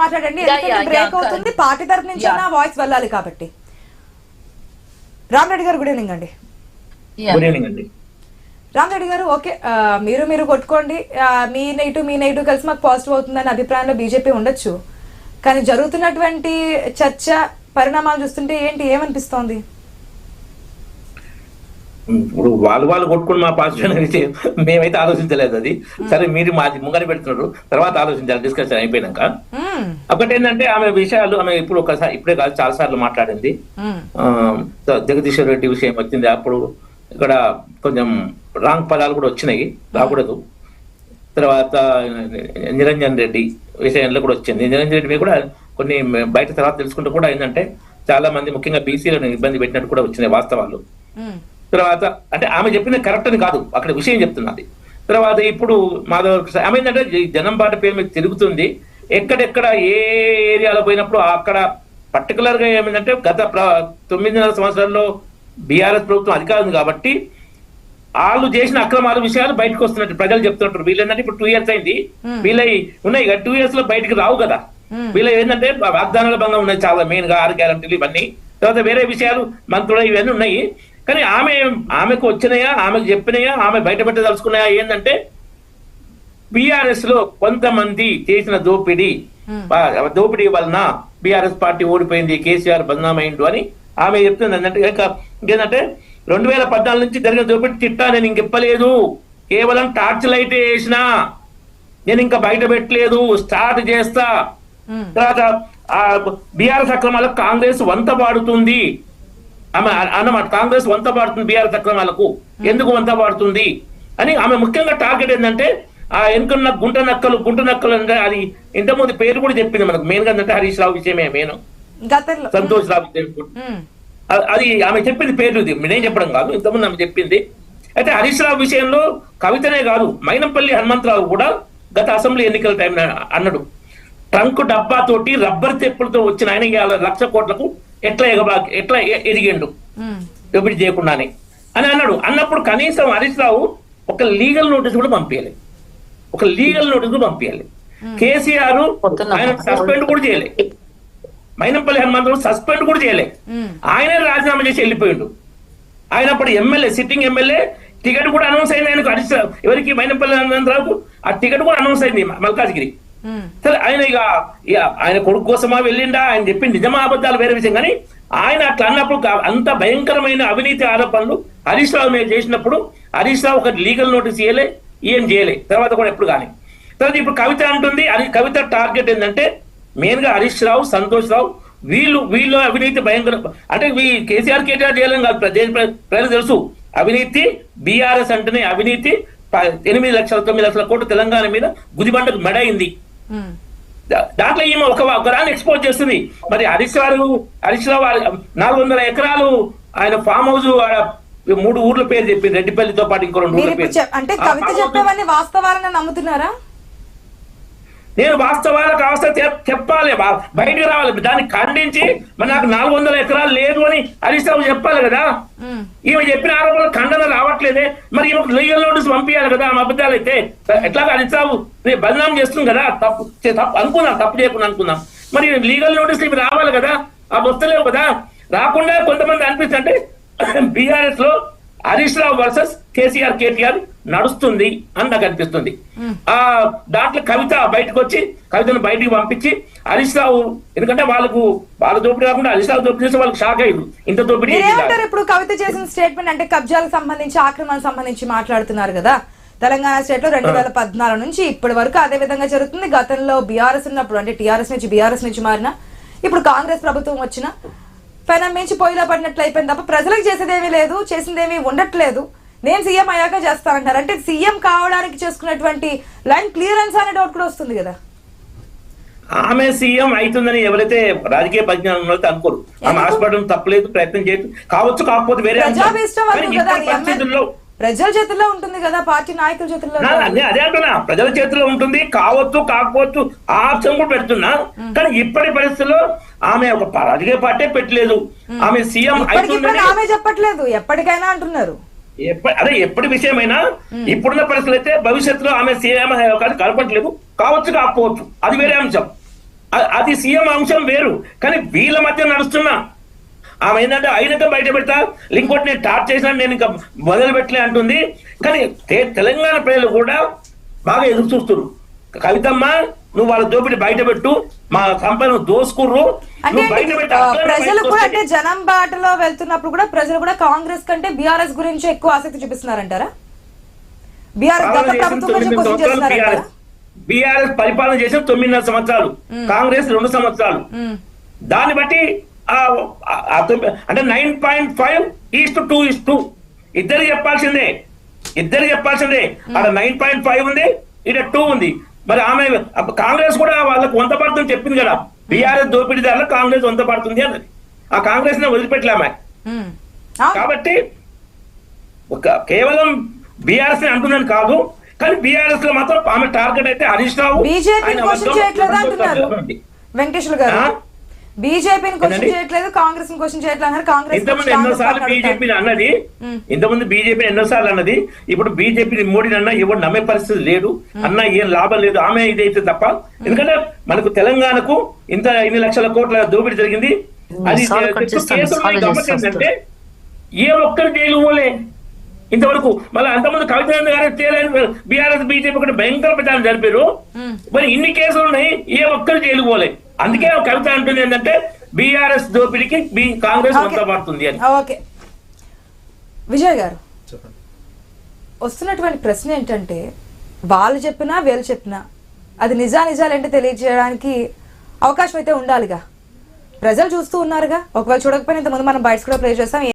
మాట్లాడండి, ఎందుకంటే బ్రేక్ అవుతుంది. పార్టీ తరఫు నుంచి వాయిస్ వెళ్ళాలి కాబట్టి. రామరెడ్డి గారు గుడ్ ఈవినింగ్ అండి. గుడ్ ఈవినింగ్ అండి. రామరెడ్డి గారు, ఓకే, మీరు కొట్టుకోండి, మీ నెగిటివ్ కలిసి మాకు పాజిటివ్ అవుతుందని అభిప్రాయంలో బీజేపీ ఉండొచ్చు. కానీ జరుగుతున్నటువంటి చర్చ పరిణామాలు చూస్తుంటే ఏమనిపిస్తోంది? ఇప్పుడు వాళ్ళు కొట్టుకుని మా పాజిటివ్ అయితే మేమైతే ఆలోచించలేదు. అది సరే, మీరు మాది ముంగర పెడుతున్నారు, తర్వాత ఆలోచించాలి డిస్కషన్ అయిపోయినాక. ఒకటేంటంటే ఆమె విషయాలు ఆమె ఇప్పుడే కాదు చాలా సార్లు మాట్లాడింది. జగదీశ్వర్ రెడ్డి విషయం వచ్చింది, అప్పుడు ఇక్కడ కొంచెం రాంగ్ పదాలు కూడా వచ్చినాయి, రాకూడదు. తర్వాత నిరంజన్ రెడ్డి విషయంలో కూడా వచ్చింది. నిరంజన్ రెడ్డి కూడా కొన్ని బయట తర్వాత తెలుసుకుంటూ కూడా ఏంటంటే చాలా మంది ముఖ్యంగా బీసీలను ఇబ్బంది పెట్టినట్టు కూడా వచ్చినాయి వాస్తవాలు. తర్వాత అంటే ఆమె చెప్పింది కరెక్ట్ అని కాదు, అక్కడ విషయం చెప్తున్నది. తర్వాత ఇప్పుడు మాధవ్ ఆమె ఏంటంటే జనం బాట పేరు మీద తిరుగుతుంది. ఎక్కడెక్కడ ఏ ఏరియాలో పోయినప్పుడు అక్కడ పర్టికులర్ గా ఏమైందంటే గత 9.5 సంవత్సరాల్లో బీఆర్ఎస్ ప్రభుత్వం అధికారం ఉంది కాబట్టి వాళ్ళు చేసిన అక్రమాల విషయాలు బయటకు వస్తున్నట్టు ప్రజలు చెప్తున్నట్టు. వీళ్ళు ఏంటంటే ఇప్పుడు 2 years అయింది, వీళ్ళ ఉన్నాయి కదా, 2 years లో బయటకు రావు కదా. వీళ్ళ ఏంటంటే వాగ్దానాల భంగం ఉన్నాయి చాలా, మెయిన్ గా 6 గ్యారంటీలు ఇవన్నీ. తర్వాత వేరే విషయాలు మంత్రులు ఇవన్నీ ఉన్నాయి. కానీ ఆమెకు వచ్చినాయా, ఆమెకు చెప్పినాయా, ఆమె బయట పెట్టదలుచుకున్నాయా ఏంటంటే బీఆర్ఎస్ లో కొంతమంది చేసిన దోపిడీ వలన బీఆర్ఎస్ పార్టీ ఓడిపోయింది, కేసీఆర్ బదనామైండు అని ఆమె చెప్తుంది. ఏంటంటే 2014 నుంచి జరిగిన దోపిడీ చిట్టా నేను ఇంకెప్పలేదు, కేవలం టార్చ్ లైట్ వేసినా, నేను ఇంకా బయట పెట్టలేదు, స్టార్ట్ చేస్తా. తర్వాత బీఆర్ఎస్ అక్రమాలకు కాంగ్రెస్ వంత పాడుతుంది ఆమె అన్నమాట. కాంగ్రెస్ వంత పాడుతుంది బీఆర్ఎస్ అక్రమాలకు, ఎందుకు వంత పాడుతుంది అని ఆమె ముఖ్యంగా టార్గెట్ ఏంటంటే ఆ ఎన్నుకున్న గుంట నక్కలు అంటే అది ఇంతకుముందు పేరు కూడా చెప్పింది మనకు. మెయిన్ గా ఏంటంటే హరీష్ రావు విషయమే మెయిన్, సంతోష్ రావు విషయం, అది ఆమె చెప్పింది పేరు. నేనేం చెప్పడం కాదు, ఇంతకుముందు ఆమె చెప్పింది. అయితే హరీష్ రావు విషయంలో కవితనే కాదు, మైనంపల్లి హనుమంతరావు కూడా గత అసెంబ్లీ ఎన్నికల టైం అన్నాడు, ట్రంక్ డబ్బాతోటి రబ్బర్ తెప్పులతో వచ్చిన ఆయన 1,00,000 కోట్లకు ఎట్లా ఎదిగిండు దోపిడీ చేయకుండానే అని అన్నాడు. అన్నప్పుడు కనీసం హరీష్ రావు ఒక లీగల్ నోటీస్ కూడా పంపించాలి, కేసీఆర్ ఆయన సస్పెండ్ కూడా చేయలే, మైనంపల్లి హనుమంతరావు సస్పెండ్ కూడా చేయలే, ఆయనే రాజీనామా చేసి వెళ్ళిపోయిండు. ఆయన అప్పుడు ఎమ్మెల్యే, సిట్టింగ్ ఎమ్మెల్యే, టికెట్ కూడా అనౌన్స్ అయింది ఆయనకు. హరీష్ ఎవరికి మైనంపల్లి హనుమంతరావుకు ఆ టికెట్ కూడా అనౌన్స్ అయింది మల్కాజ్గిరి. సరే, ఆయన ఇక ఆయన కొడుకు కోసమా వెళ్ళిండా, ఆయన చెప్పింది నిజమా అబద్ధాలు వేరే విషయం. కానీ ఆయన అట్లా అన్నప్పుడు అంత భయంకరమైన అవినీతి ఆరోపణలు హరీష్ రావు మీద చేసినప్పుడు హరీష్ రావు ఒక లీగల్ నోటీస్ ఇవ్వలే, ఏం చేయలే తర్వాత కూడా ఎప్పుడు కానీ. తర్వాత ఇప్పుడు కవిత అంటుంది, కవిత టార్గెట్ ఏంటంటే మెయిన్ గా హరీష్ రావు, సంతోష్ రావు, వీళ్ళు అవినీతి భయంకర అంటే కేసీఆర్ చేయలేం కాదు, ప్రజలు తెలుసు అవినీతి. బీఆర్ఎస్ అంటేనే అవినీతి. 8 లక్షల 9 లక్షల కోట్లు తెలంగాణ మీద గుదిబండకు మెడైంది. దాంట్లో ఈమె ఒకరాన్ని ఎక్స్పోజ్ చేస్తుంది. మరి హరీష్ రావు 400 ఎకరాలు ఆయన ఫామ్ హౌస్ 3 ఊర్ల పేరు చెప్పింది, రెడ్డిపల్లితో పాటు ఇంకో 2 ఊర్ల పేరు. అంటే కవిత చెప్పేవన్నీ వాస్తవాలని నమ్ముతున్నారా? నేను వాస్తవాలకు అవస్థ చెప్పాలి, బయటకు రావాలి, దాన్ని ఖండించి మరి నాకు 400 ఎకరాలు లేదు అని హరీష్ రావు చెప్పాలి కదా. ఈమె చెప్పిన ఆరోపణలు ఖండన రావట్లేదే, మరి ఈమె లీగల్ నోటీస్ పంపించాలి కదా. ఆమె అబద్ధాలు అయితే ఎట్లాగా హరీష్ రావు నేను బదనాం చేస్తుంది కదా, తప్పు అనుకుందాం, తప్పు చేయకుండా అనుకుందాం, మరి లీగల్ నోటీస్ ఇవి రావాలి కదా, అవి వస్తలేవు కదా. రాకుండా కొంతమంది అనిపిస్తుంటే బీఆర్ఎస్ లో హరీష్ రావు వర్సెస్ కేసీఆర్ కేటీఆర్ నడుస్తుంది అని నాకు అనిపిస్తుంది. దాంట్లో కవిత బయటకు వచ్చి కవితను బయటికి పంపించి హరీష్ రావు, ఎందుకంటే వాళ్ళ దోపిడీ కాకుండా హరీష్ రావు దోపిడీ చేస్తే వాళ్ళకి షాక్ అయ్యింది, ఇంత దోపిడీ. ఇప్పుడు కవిత చేసిన స్టేట్మెంట్ అంటే కబ్జాలకు సంబంధించి, ఆక్రమణకు సంబంధించి మాట్లాడుతున్నారు కదా. తెలంగాణ స్టేట్ లో 2014 నుంచి ఇప్పటి వరకు అదే విధంగా జరుగుతుంది. గతంలో బీఆర్ఎస్ ఉన్నప్పుడు అంటే బీఆర్ఎస్ నుంచి మారిన ఇప్పుడు కాంగ్రెస్ ప్రభుత్వం వచ్చిన పెనం మించి పొయ్యిలో పడినట్లు అయిపోయింది తప్ప ప్రజలకు చేసేదేమీ లేదు, చేసిందేమీ ఉండట్లేదు. నేను సీఎం అయ్యాక చేస్తానంటారు. అంటే సీఎం కావడానికి చేసుకున్నటువంటి లైన్ క్లియరెన్స్ అనే డౌట్ కూడా వస్తుంది కదా. ఆమె సీఎం అవుతుందని ఎవరైతే రాజకీయ పరిజ్ఞానం అనుకోరు. ఆమె హాస్పిటల్ తప్పలేదు, ప్రయత్నం చేయదు కావచ్చు, కాకపోతే వేరే పరిస్థితుల్లో ప్రజల చేతుల్లో ఉంటుంది కదా, పార్టీ నాయకుల చేతుల్లో. అదే అంటున్నా, ప్రజల చేతుల్లో ఉంటుంది, కావచ్చు కాకపోవచ్చు ఆ ఆప్షన్ కూడా పెడుతున్నా. కానీ ఇప్పటి పరిస్థితుల్లో ఆమె ఒక రాజకీయ పార్టీ పెట్టలేదు, ఆమె సీఎం ఆమె చెప్పట్లేదు, ఎప్పటికైనా అంటున్నారు. అదే ఎప్పటి విషయమైనా ఇప్పుడున్న పరిస్థితులు అయితే భవిష్యత్తులో ఆమె సీఎం కలపట్లేదు, కావచ్చు కాకపోవచ్చు అది వేరే అంశం. అది సీఎం అంశం వేరు, కానీ వీళ్ళ మధ్య నడుస్తున్నా ఆమె ఏంటంటే అయినక బయట పెడతా, ఇంకోటి నేను టార్చ్ చేసినా నేను ఇంకా మొదలు పెట్టలే అంటుంది. కానీ తెలంగాణ ప్రజలు కూడా బాగా ఎదురు చూస్తున్నారు. కవితమ్మ నువ్వు వాళ్ళ దోపిడి బయట పెట్టు, మా సంపదను దోసుకుర్రు, అంటే ప్రజలు కూడా అంటే జనం బాటలో వెళ్తున్నప్పుడు కూడా ప్రజలు కూడా కాంగ్రెస్ కంటే బీఆర్ఎస్ గురించి ఎక్కువ ఆసక్తి చూపిస్తున్నారంటారా? బీఆర్ఎస్ పరిపాలన చేసిన 9.5 సంవత్సరాలు, కాంగ్రెస్ 2 సంవత్సరాలు. దాన్ని బట్టి అంటే 9.5:2:2 ఇద్దరు చెప్పాల్సిందే. అక్కడ 9.5 ఉంది, ఇక్కడ 2 ఉంది. మరి ఆమె కాంగ్రెస్ కూడా వాళ్ళకు వంత పడుతుంది చెప్పింది కదా, బీఆర్ఎస్ దోపిడీదారులు కాంగ్రెస్ వంత పడుతుంది అన్నది. ఆ కాంగ్రెస్ ని వదిలిపెట్టలేమే. కాబట్టి కేవలం బీఆర్ఎస్ ని అంటున్నాను కాదు, కానీ బీఆర్ఎస్ లో మాత్రం ఆమె టార్గెట్ అయితే హరీష్ రావు. వెంకటేశ్వర గారు బీజేపీని క్వశ్చన్ చేయట్లేదు, కాంగ్రెస్ ని క్వశ్చన్ చేయట్లేదు. ఇంతకుముందు ఎన్నోసార్లు బీజేపీని అన్నది, ఎన్నోసార్లు అన్నది. ఇప్పుడు బీజేపీని మోడీని అన్నా ఎవరు నమ్మే పరిస్థితి లేడు, అన్నా ఏం లాభం లేదు, ఆమె ఇదైతే తప్ప. ఎందుకంటే మనకు తెలంగాణకు ఇన్ని లక్షల కోట్ల దోపిడీ జరిగింది. అది అంటే ఏ ఒక్కరు జైలు పోలే ఇంతవరకు. మళ్ళీ అంతమంది కవిత గారు బీఆర్ఎస్ బీజేపీ ఒకటి భయంకర ప్రచారం జరిపారు. మరి ఇన్ని కేసులు ఉన్నాయి, ఏ ఒక్కరు జైలు పోలే. అందుకే కవిత అంటుంది ఏంటంటే బీఆర్ఎస్ దోపిడీకి కాంగ్రెస్ వంత పడుతుంది అని. ఓకే విజయ్ గారు, వస్తున్నటువంటి ప్రశ్న ఏంటంటే వాళ్ళు చెప్పినా వీళ్ళు చెప్పినా అది నిజాలు ఏంటో తెలియజేయడానికి అవకాశం అయితే ఉండాలిగా. ప్రజలు చూస్తూ ఉన్నారుగా, ఒకవేళ చూడకపోయినా ఇంతకుముందు మనం బయట కూడా ప్లే చేస్తాం.